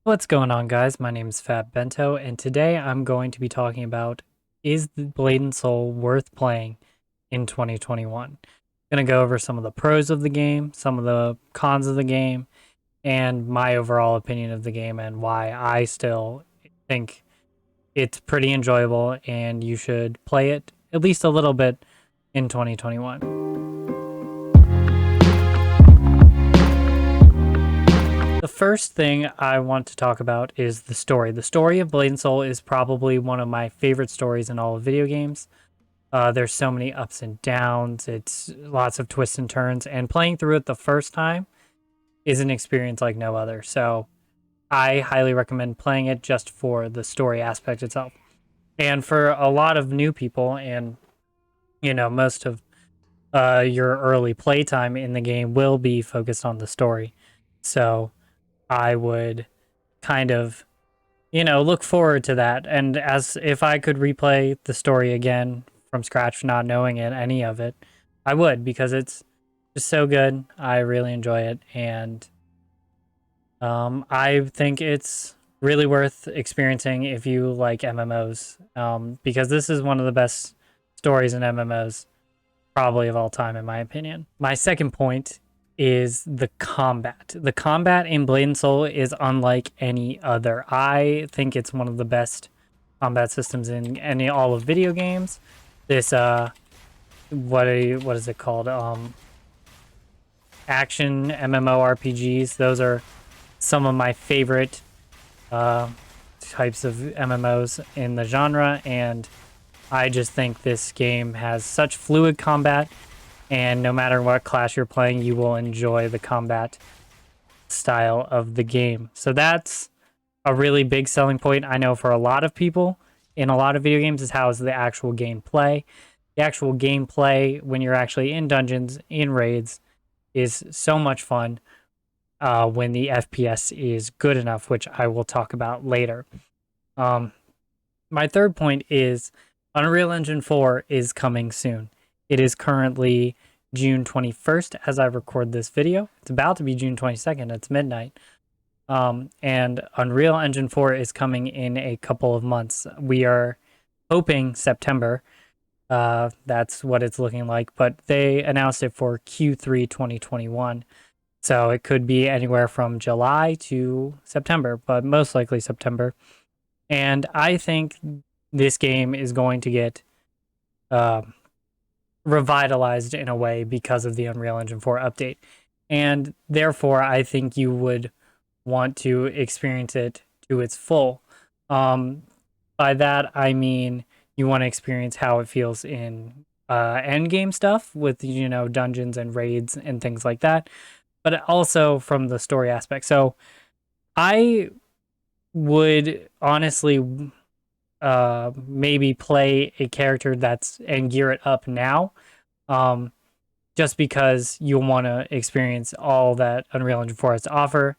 What's going on, guys? My name is Fat Bento, and today I'm going to be talking about, is the Blade and Soul worth playing in 2021? I'm going to go over some of the pros of the game, some of the cons of the game, and my overall opinion of the game and why I still think it's pretty enjoyable and you should play it at least a little bit in 2021. The first thing I want to talk about is the story. The story of Blade and Soul is probably one of my favorite stories in all of video games. There's so many ups and downs. It's lots of twists and turns, and playing through it the first time is an experience like no other. So I highly recommend playing it just for the story aspect itself. And for a lot of new people, and most of your early playtime in the game will be focused on the story. So I would kind of, look forward to that. And as if I could replay the story again from scratch, not knowing it, any of it, I would, because it's just so good. I really enjoy it. And I think it's really worth experiencing if you like MMOs, because this is one of the best stories in MMOs, probably of all time, in my opinion. My second point is the combat. The combat in Blade and Soul is unlike any other. I think it's one of the best combat systems in all of video games. This what is it called? Action MMORPGs. Those are some of my favorite types of MMOs in the genre, and I just think this game has such fluid combat, and no matter what class you're playing, you will enjoy the combat style of the game. So that's a really big selling point, I know, for a lot of people in a lot of video games, is how is the actual gameplay. The actual gameplay, when you're actually in dungeons, in raids, is so much fun when the FPS is good enough, which I will talk about later. My third point is Unreal Engine 4 is coming soon. It is currently June 21st as I record this video. It's about to be June 22nd. It's midnight. And Unreal Engine 4 is coming in a couple of months. We are hoping September. That's what it's looking like. But they announced it for Q3 2021. So it could be anywhere from July to September, but most likely September. And I think this game is going to get revitalized in a way because of the Unreal Engine 4 update. And therefore, I think you would want to experience it to its full. By that, I mean you want to experience how it feels in end game stuff with, dungeons and raids and things like that, but also from the story aspect. So I would honestly maybe play a character and gear it up now, just because you'll want to experience all that Unreal Engine 4 has to offer,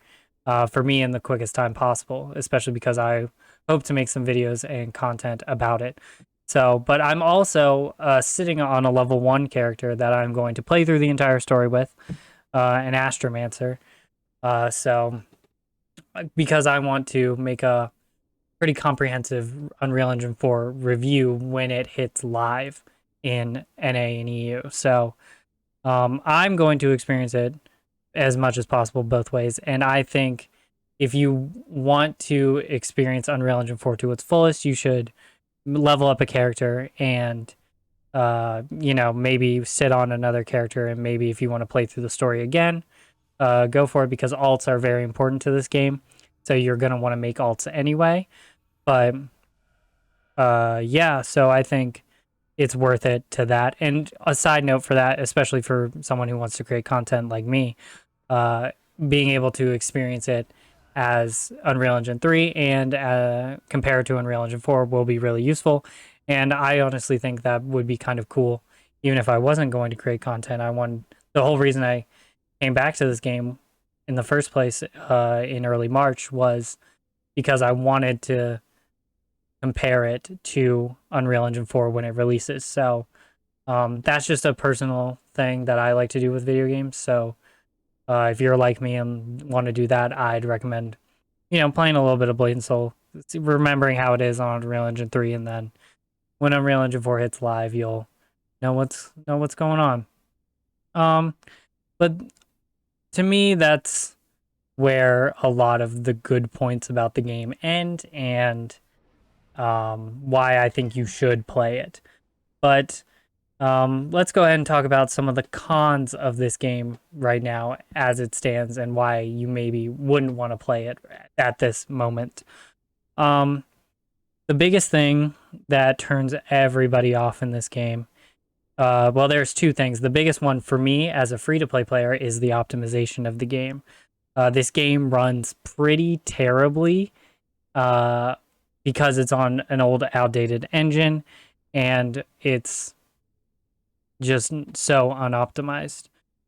for me, in the quickest time possible, especially because I hope to make some videos and content about it. So, but I'm also sitting on a level 1 character that I'm going to play through the entire story with, an Astromancer. So, because I want to make a pretty comprehensive Unreal Engine 4 review when it hits live in NA and EU. So I'm going to experience it as much as possible both ways. And I think if you want to experience Unreal Engine 4 to its fullest, you should level up a character and, maybe sit on another character. And maybe if you want to play through the story again, go for it, because alts are very important to this game. So you're going to want to make alts anyway. But yeah, so I think it's worth it to that. And a side note for that, especially for someone who wants to create content like me, being able to experience it as Unreal Engine 3 and compare it to Unreal Engine 4 will be really useful. And I honestly think that would be kind of cool, even if I wasn't going to create content. The whole reason I came back to this game in the first place in early March was because I wanted to compare it to Unreal Engine 4 when it releases. So that's just a personal thing that I like to do with video games. So if you're like me and want to do that, I'd recommend playing a little bit of Blade and Soul, remembering how it is on Unreal Engine 3, and then when Unreal Engine 4 hits live, you'll know what's going on. But to me, that's where a lot of the good points about the game end, and why I think you should play it. But let's go ahead and talk about some of the cons of this game right now as it stands, and why you maybe wouldn't want to play it at this moment. Um, the biggest thing that turns everybody off in this game, well, there's two things. The biggest one for me as a free-to-play player is the optimization of the game. This game runs pretty terribly because it's on an old, outdated engine, and it's just so unoptimized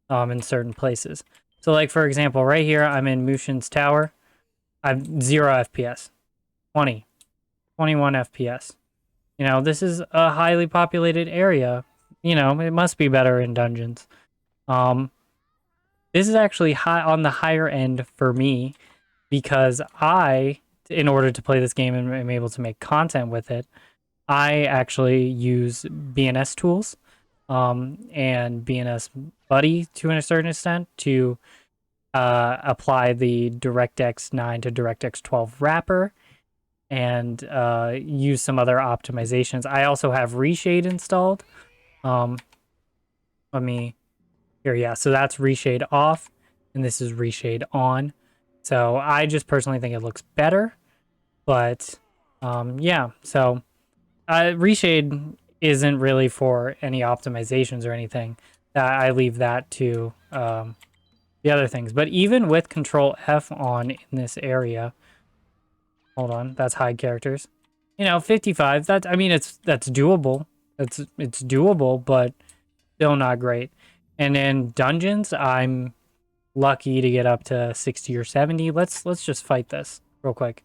in certain places. So, like, for example, right here, I'm in Mushin's Tower. I've 0 FPS, 20, 21 FPS. This is a highly populated area. It must be better in dungeons. This is actually high on the higher end for me, because in order to play this game and am able to make content with it, I actually use BNS tools and BNS Buddy to a certain extent to apply the DirectX 9 to DirectX 12 wrapper, and use some other optimizations. I also have Reshade installed. Let me here, yeah. So that's Reshade off, and this is Reshade on. So I just personally think it looks better, but yeah. So Reshade isn't really for any optimizations or anything. I leave that to the other things. But even with Control F on in this area, hold on, that's hide characters. 55. That's that's doable. It's doable, but still not great. And in dungeons, I'm lucky to get up to 60 or 70. Let's just fight this real quick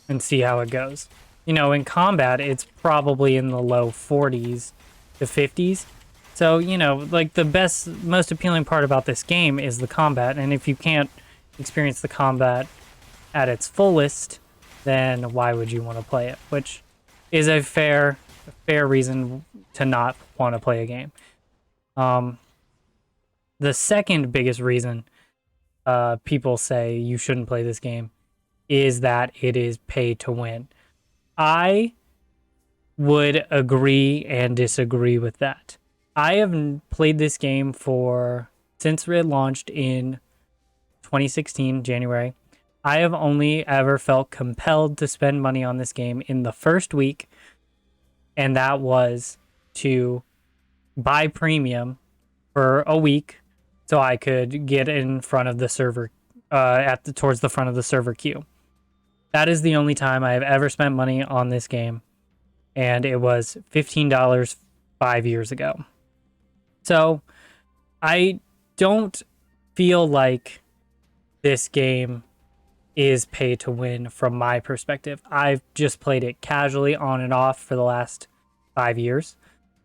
and see how it goes. In combat, it's probably in the low 40s to 50s. So, like, the most appealing part about this game is the combat. And if you can't experience the combat at its fullest, then why would you want to play it? Which is a fair reason to not want to play a game. The second biggest reason people say you shouldn't play this game is that it is pay to win. I would agree and disagree with that. I have played this game since it launched in 2016, January. I have only ever felt compelled to spend money on this game in the first week, and that was to buy premium for a week so I could get in front of the server, towards the front of the server queue. That is the only time I have ever spent money on this game, and it was $15 5 years ago. So I don't feel like this game is pay to win from my perspective. I've just played it casually on and off for the last 5 years.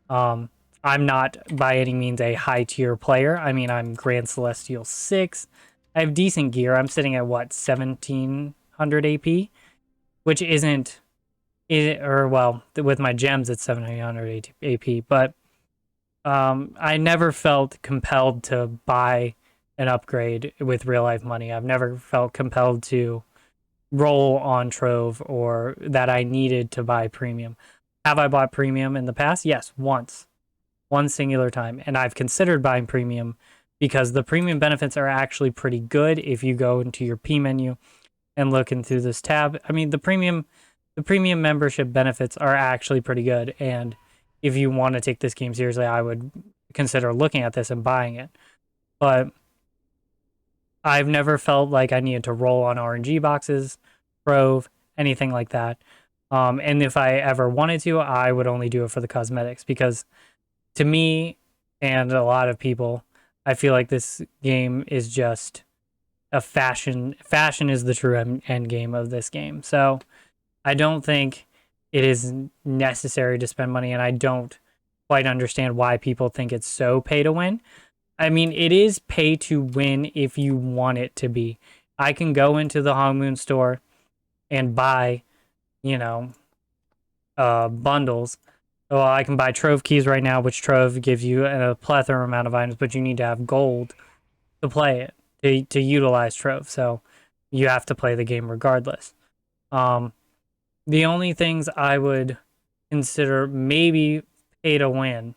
I'm not by any means a high tier player. I'm Grand Celestial 6. I have decent gear. I'm sitting at 1700 AP, which isn't, with my gems it's 700 AP, but I never felt compelled to buy an upgrade with real life money. I've never felt compelled to roll on Trove, or that I needed to buy premium. Have I bought premium in the past? Yes, once. One singular time. And I've considered buying premium because the premium benefits are actually pretty good if you go into your P menu and look into this tab. The premium membership benefits are actually pretty good, and if you want to take this game seriously, I would consider looking at this and buying it. But I've never felt like I needed to roll on RNG boxes, Trove, anything like that. And if I ever wanted to, I would only do it for the cosmetics, because to me and a lot of people, I feel like this game is just a fashion. Fashion is the true end game of this game. So I don't think it is necessary to spend money, and I don't quite understand why people think it's so pay to win. It is pay to win if you want it to be. I can go into the Hongmoon store and buy, you know, bundles. Well, I can buy Trove keys right now, which Trove gives you a plethora amount of items, but you need to have gold to play it, to utilize Trove. So you have to play the game regardless. The only things I would consider maybe pay to win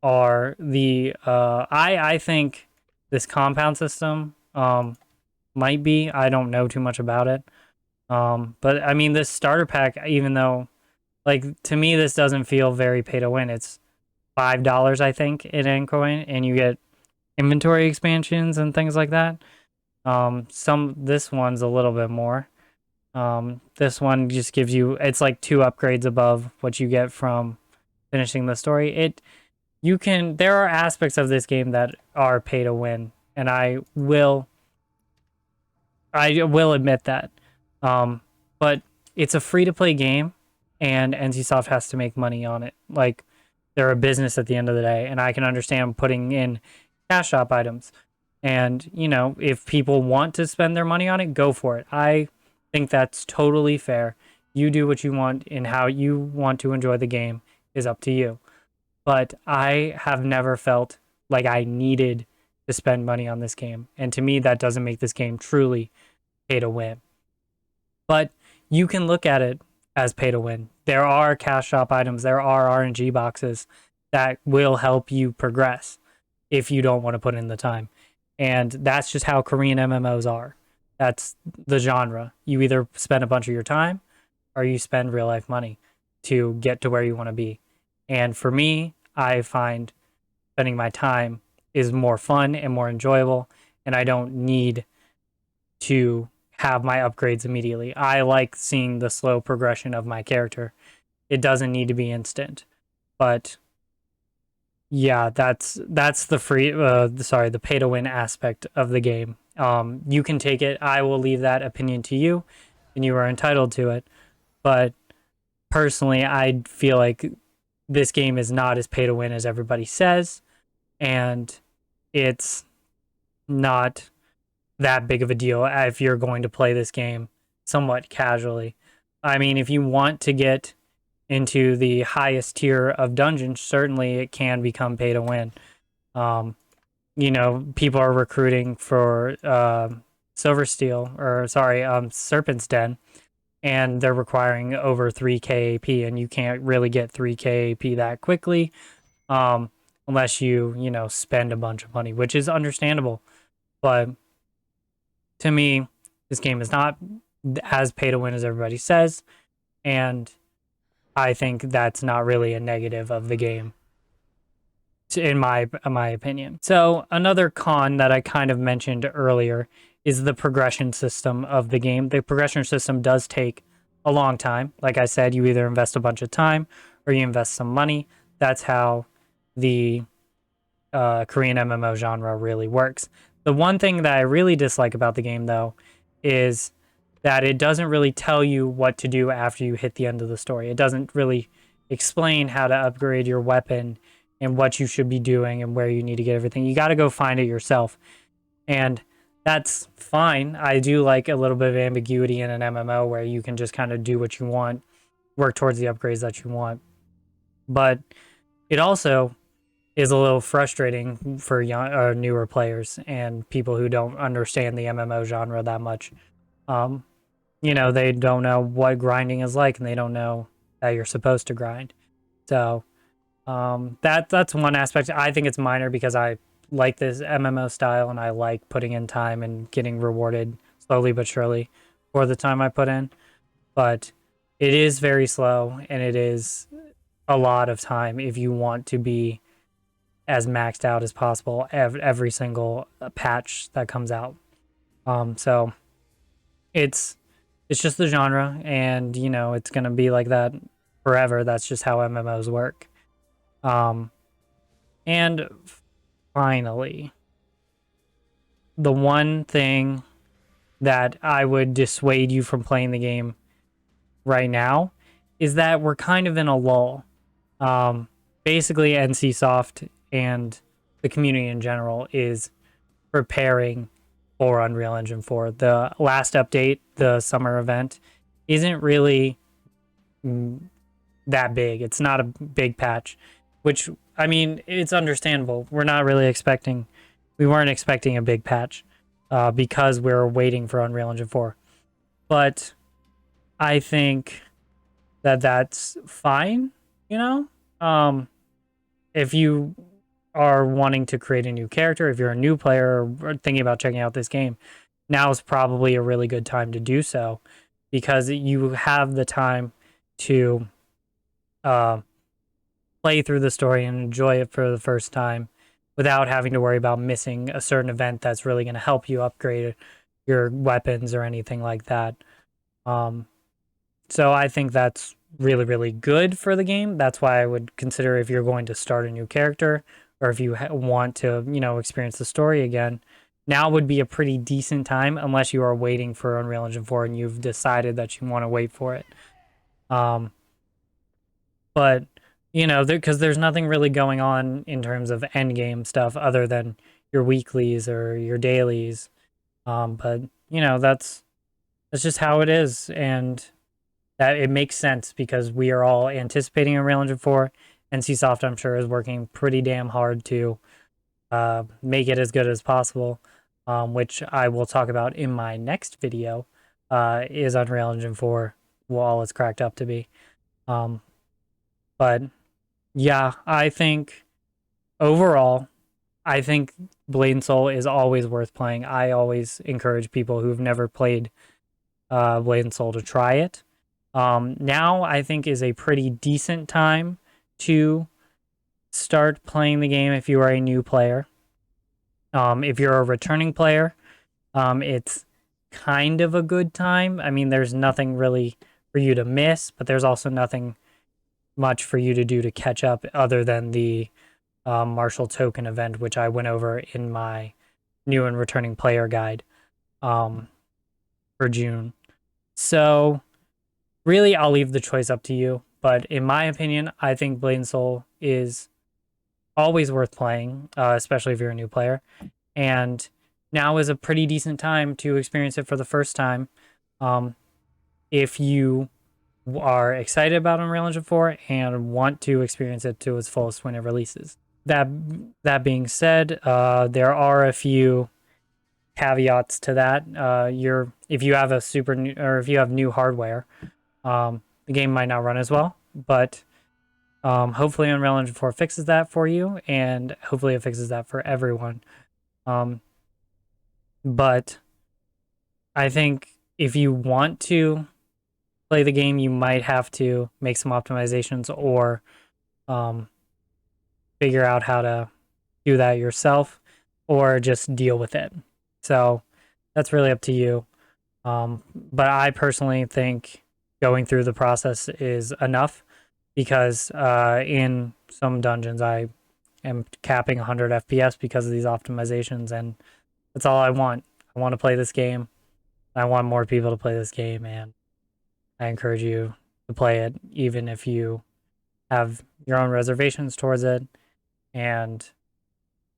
are the I think this compound system might be. I don't know too much about it. But I mean this starter pack, even though like to me this doesn't feel very pay to win. It's $5 I think in Endcoin, and you get inventory expansions and things like that. This one's a little bit more. This one just gives you, it's like 2 upgrades above what you get from finishing the story. There are aspects of this game that are pay to win, and I will admit that. But it's a free to play game, and NCSoft has to make money on it. Like, they're a business at the end of the day, and I can understand putting in cash shop items. And, if people want to spend their money on it, go for it. I think that's totally fair. You do what you want, and how you want to enjoy the game is up to you. But I have never felt like I needed to spend money on this game. And to me, that doesn't make this game truly pay to win. But you can look at it as pay to win. There are cash shop items, there are RNG boxes that will help you progress if you don't want to put in the time. And that's just how Korean MMOs are. That's the genre. You either spend a bunch of your time or you spend real life money to get to where you want to be. And for me, I find spending my time is more fun and more enjoyable, and I don't need to have my upgrades immediately. I like seeing the slow progression of my character. It doesn't need to be instant. But yeah, that's the the pay to win aspect of the game. You can take it. I will leave that opinion to you, and you are entitled to it. But personally, I feel like this game is not as pay to win as everybody says, and it's not that big of a deal if you're going to play this game somewhat casually. I mean, if you want to get into the highest tier of dungeons, certainly it can become pay to win. People are recruiting for Serpent's Den, and they're requiring over 3k AP, and you can't really get 3k AP that quickly unless you spend a bunch of money, which is understandable. But to me, this game is not as pay to win as everybody says, and I think that's not really a negative of the game, in my opinion. So another con that I kind of mentioned earlier is the progression system of the game. The progression system does take a long time. Like I said, you either invest a bunch of time or you invest some money. That's how the Korean MMO genre really works. The one thing that I really dislike about the game, though, is that it doesn't really tell you what to do after you hit the end of the story. It doesn't really explain how to upgrade your weapon and what you should be doing and where you need to get everything. You got to go find it yourself. And that's fine. I do like a little bit of ambiguity in an MMO where you can just kind of do what you want, work towards the upgrades that you want. But it also is a little frustrating for young, newer players and people who don't understand the MMO genre that much. They don't know what grinding is like, and they don't know that you're supposed to grind. So that's one aspect. I think it's minor because I like this MMO style, and I like putting in time and getting rewarded slowly but surely for the time I put in. But it is very slow, and it is a lot of time if you want to be as maxed out as possible every single patch that comes out. So it's just the genre, and it's gonna be like that forever. That's just how MMOs work. And finally, the one thing that I would dissuade you from playing the game right now is that we're kind of in a lull. Basically, NCSoft and the community in general is preparing for Unreal Engine 4. The last update, the summer event, isn't really that big. It's not a big patch, which, I mean, it's understandable. We weren't expecting a big patch because we're waiting for Unreal Engine 4. But I think that that's fine, you know? If you are wanting to create a new character, if you're a new player or thinking about checking out this game, now is probably a really good time to do so because you have the time to play through the story and enjoy it for the first time without having to worry about missing a certain event that's really going to help you upgrade your weapons or anything like that. So I think that's really, really good for the game. That's why I would consider if you're going to start a new character or if you want to, experience the story again, now would be a pretty decent time unless you are waiting for Unreal Engine 4 and you've decided that you want to wait for it. But, because there's nothing really going on in terms of end game stuff other than your weeklies or your dailies. But, that's just how it is. And that it makes sense because we are all anticipating Unreal Engine 4. NCSoft, I'm sure, is working pretty damn hard to make it as good as possible, which I will talk about in my next video, is Unreal Engine 4, all it's cracked up to be. But yeah, I think overall, I think Blade and Soul is always worth playing. I always encourage people who've never played Blade and Soul to try it. Now I think is a pretty decent time to start playing the game if you are a new player. If you're a returning player, it's kind of a good time. I mean, there's nothing really for you to miss, but there's also nothing much for you to do to catch up other than the Marshall Token event, which I went over in my new and returning player guide for June. So really, I'll leave the choice up to you. But in my opinion, I think Blade and Soul is always worth playing, especially if you're a new player. And now is a pretty decent time to experience it for the first time. If you are excited about Unreal Engine 4 and want to experience it to its fullest when it releases. That being said, there are a few caveats to that. If you have if you have new hardware, the game might not run as well, but hopefully Unreal Engine 4 fixes that for you, and hopefully it fixes that for everyone. But I think if you want to play the game, you might have to make some optimizations or figure out how to do that yourself or just deal with it. So that's really up to you. But I personally think going through the process is enough because in some dungeons I am capping 100 FPS because of these optimizations, and that's all I want. I want to play this game. I want more people to play this game, and I encourage you to play it, even if you have your own reservations towards it. And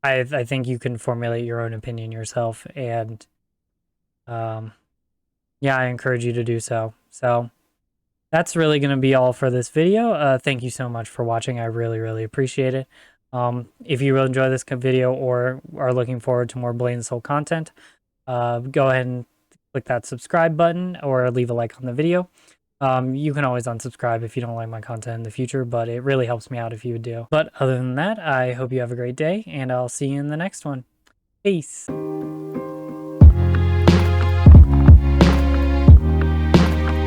I think you can formulate your own opinion yourself. And yeah, I encourage you to do so. So that's really going to be all for this video. Thank you so much for watching. I really, really appreciate it. If you really enjoy this video or are looking forward to more Blade and Soul content, go ahead and click that subscribe button or leave a like on the video. You can always unsubscribe if you don't like my content in the future, but it really helps me out if you would do. But other than that, I hope you have a great day, and I'll see you in the next one. Peace.